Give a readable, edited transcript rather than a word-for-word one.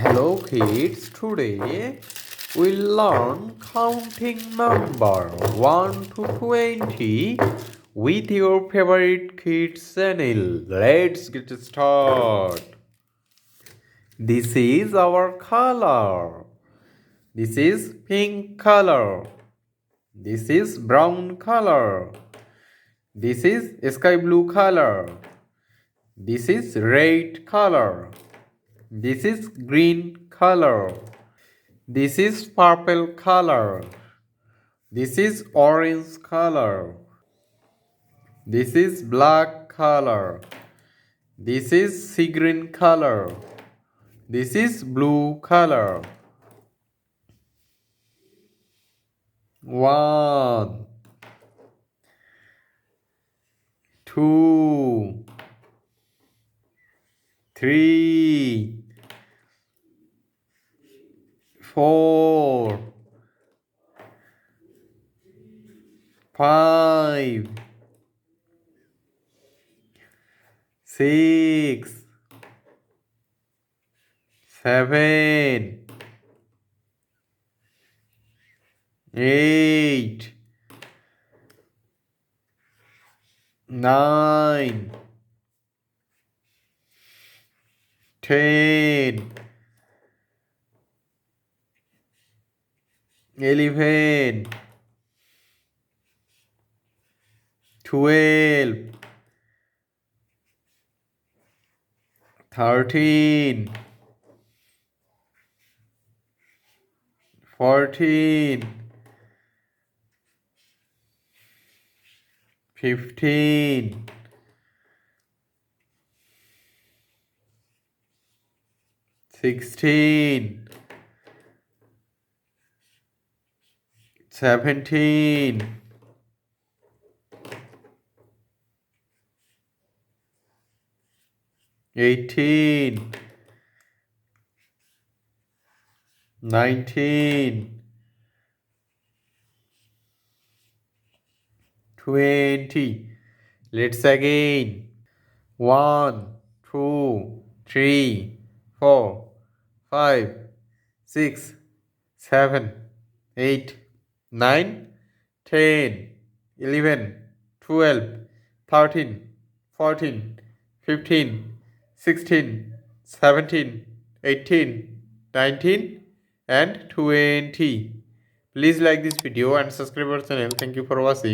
Hello kids, today we'll learn counting number 1 to 20 with your favorite kids channel. Let's get started. This is our color. This is pink color. This is brown color. This is sky blue color. This is red color. This is green color. This is purple color. This is orange color. This is black color. This is sea green color. This is blue color. 1, 2, 3, 4, 5, 6, 7, 8, 9, 10, 11, 12, 13, 14, 15, 16, 17, 18, 19, 20. Let's again. 1, 2, 3, 4, 5, 6, 7, 8, 9, 10, 11, 12, 13, 14, 15, 16, 17, 18, 19, and 20. Please like this video and subscribe our channel. Thank you for watching.